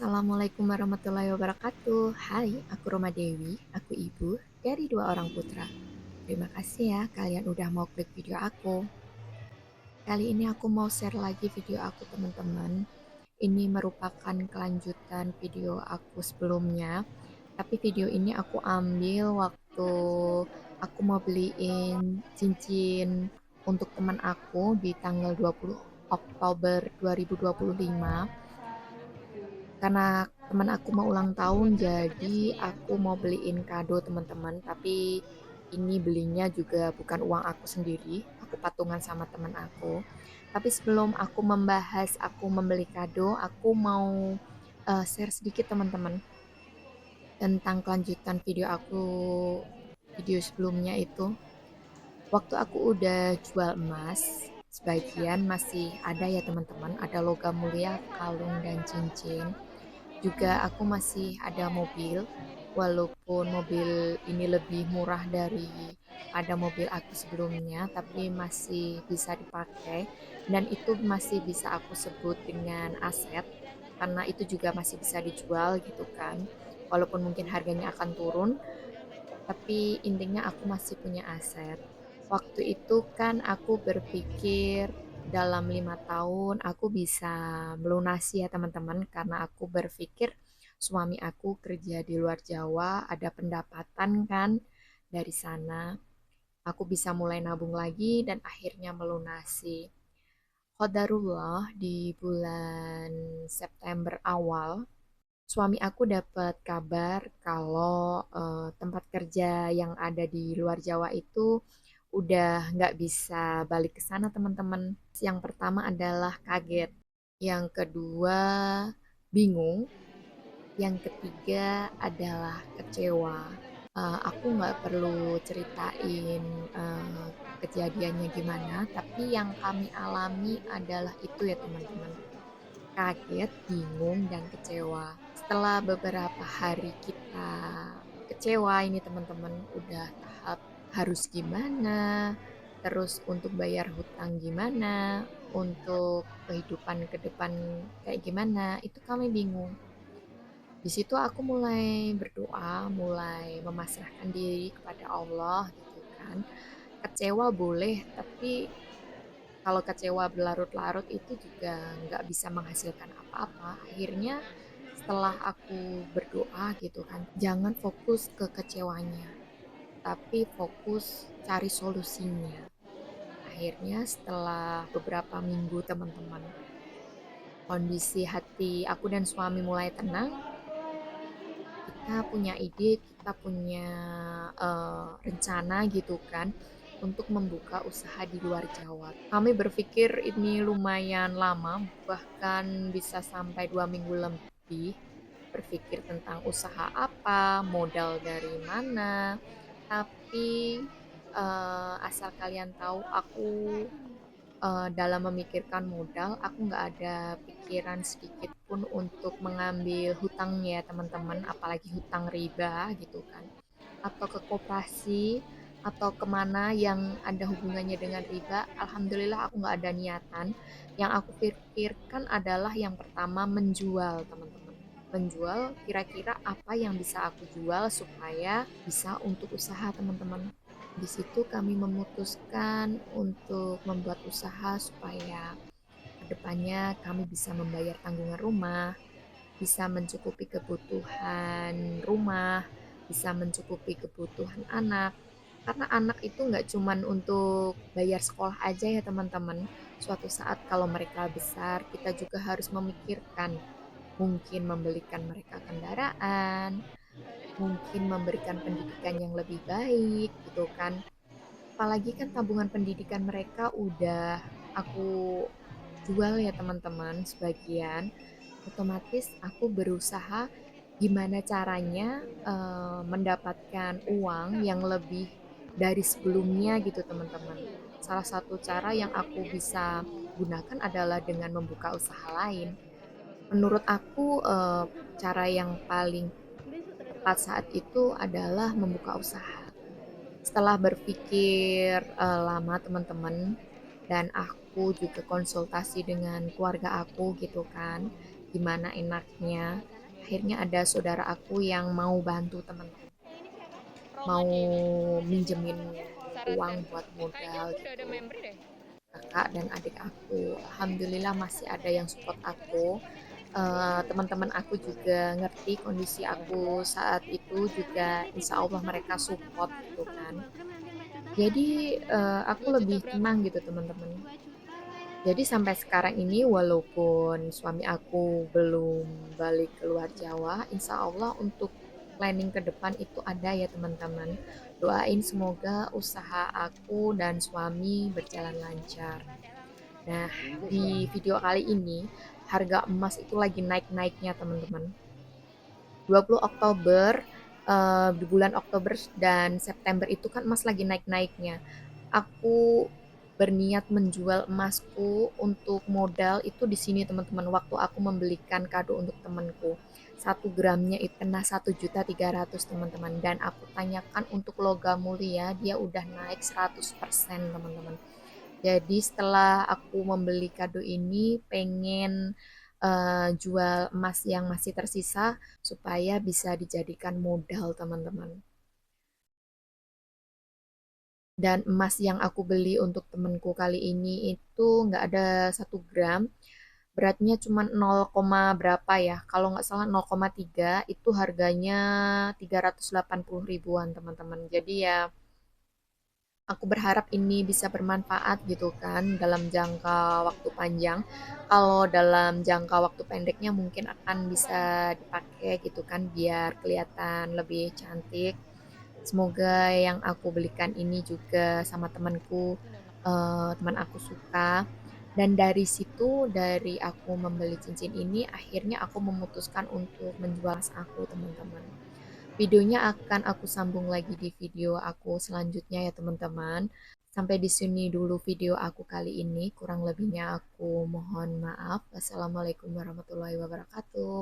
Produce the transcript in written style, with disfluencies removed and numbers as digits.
Assalamualaikum warahmatullahi wabarakatuh. Hai, aku Roma Dewi, aku ibu dari dua orang putra. Terima kasih ya kalian udah mau klik video aku. Kali ini aku mau share lagi video aku teman-teman. Ini merupakan kelanjutan video aku sebelumnya. Tapi video ini aku ambil waktu aku mau beliin cincin untuk teman aku di tanggal 20 Oktober 2025. Karena teman aku mau ulang tahun, jadi aku mau beliin kado teman-teman. Tapi ini belinya juga bukan uang aku sendiri, aku patungan sama teman aku. Tapi sebelum aku membahas aku membeli kado, aku mau share sedikit teman-teman tentang kelanjutan video sebelumnya itu. Waktu aku udah jual emas, sebagian masih ada ya teman-teman, ada logam mulia, kalung dan cincin. Juga aku masih ada mobil, walaupun mobil ini lebih murah dari pada mobil aku sebelumnya, tapi masih bisa dipakai dan itu masih bisa aku sebut dengan aset karena itu juga masih bisa dijual gitu kan. Walaupun mungkin harganya akan turun, tapi intinya aku masih punya aset. Waktu itu kan aku berpikir dalam 5 tahun aku bisa melunasi ya teman-teman, karena aku berpikir suami aku kerja di luar Jawa, ada pendapatan kan dari sana. Aku bisa mulai nabung lagi dan akhirnya melunasi. Qadarullah di bulan September awal suami aku dapat kabar kalau tempat kerja yang ada di luar Jawa itu udah nggak bisa balik ke sana teman-teman. Yang pertama adalah kaget, yang kedua bingung, yang ketiga adalah kecewa. Aku nggak perlu ceritain eh, kejadiannya gimana, tapi yang kami alami adalah itu ya teman-teman, kaget, bingung, dan kecewa. Setelah beberapa hari kita kecewa ini teman-teman, udah tahap harus gimana, terus untuk bayar hutang gimana, untuk kehidupan ke depan kayak gimana, itu kami bingung. Di situ aku mulai berdoa, mulai memasrahkan diri kepada Allah gitu kan. Kecewa boleh, tapi kalau kecewa berlarut-larut itu juga nggak bisa menghasilkan apa-apa. Akhirnya setelah aku berdoa gitu kan, jangan fokus ke kecewanya, tapi fokus cari solusinya. Akhirnya setelah beberapa minggu teman-teman, kondisi hati aku dan suami mulai tenang, kita punya ide, kita punya rencana gitu kan untuk membuka usaha di luar Jawa. Kami berpikir ini lumayan lama, bahkan bisa sampai 2 minggu lebih berpikir tentang usaha apa, modal dari mana. Tapi asal kalian tahu, aku dalam memikirkan modal, aku nggak ada pikiran sedikit pun untuk mengambil hutang ya teman-teman, apalagi hutang riba gitu kan, atau ke koperasi, atau kemana yang ada hubungannya dengan riba. Alhamdulillah aku nggak ada niatan. Yang aku pikirkan adalah yang pertama menjual teman-teman. Menjual kira-kira apa yang bisa aku jual supaya bisa untuk usaha teman-teman. Di situ kami memutuskan untuk membuat usaha supaya kedepannya kami bisa membayar tanggungan rumah, bisa mencukupi kebutuhan rumah, bisa mencukupi kebutuhan anak. Karena anak itu nggak cuman untuk bayar sekolah aja ya teman-teman. Suatu saat kalau mereka besar, kita juga harus memikirkan mungkin membelikan mereka kendaraan, mungkin memberikan pendidikan yang lebih baik gitu kan. Apalagi kan tabungan pendidikan mereka udah aku jual ya teman-teman sebagian. Otomatis aku berusaha gimana caranya mendapatkan uang yang lebih dari sebelumnya gitu teman-teman. Salah satu cara yang aku bisa gunakan adalah dengan membuka usaha lain. Menurut aku cara yang paling tepat saat itu adalah membuka usaha. Setelah berpikir lama teman-teman, dan aku juga konsultasi dengan keluarga aku gitu kan, gimana enaknya. Akhirnya ada saudara aku yang mau bantu teman-teman, mau minjemin uang buat modal Aku udah gitu. member deh. Kakak dan adik aku, alhamdulillah masih ada yang support aku. Teman-teman aku juga ngerti kondisi aku saat itu juga, insya Allah mereka support gitu kan. Jadi aku 2 juta lebih berapa? tenang gitu teman-teman. Jadi sampai sekarang ini walaupun suami aku belum balik keluar Jawa, insya Allah untuk planning ke depan itu ada ya teman-teman. Doain semoga usaha aku dan suami berjalan lancar. Nah, di video kali ini harga emas itu lagi naik-naiknya teman-teman. 20 Oktober, di bulan Oktober dan September itu kan emas lagi naik-naiknya. Aku berniat menjual emasku untuk modal itu di sini teman-teman. Waktu aku membelikan kado untuk temanku, 1 gramnya itu kena 1.300.000 teman-teman. Dan aku tanyakan untuk logam mulia, dia udah naik 100% teman-teman. Jadi setelah aku membeli kado ini, pengen jual emas yang masih tersisa supaya bisa dijadikan modal teman-teman. Dan emas yang aku beli untuk temenku kali ini itu nggak ada 1 gram, beratnya cuma 0, berapa ya? Kalau nggak salah 0,3, itu harganya 380 ribuan teman-teman. Jadi ya aku berharap ini bisa bermanfaat gitu kan dalam jangka waktu panjang. Kalau dalam jangka waktu pendeknya mungkin akan bisa dipakai gitu kan biar kelihatan lebih cantik. Semoga yang aku belikan ini juga sama temanku, teman aku suka. Dan dari situ, dari aku membeli cincin ini, akhirnya aku memutuskan untuk menjual emas aku, teman-teman. Videonya akan aku sambung lagi di video aku selanjutnya ya, teman-teman. Sampai di sini dulu video aku kali ini. Kurang lebihnya aku mohon maaf. Wassalamualaikum warahmatullahi wabarakatuh.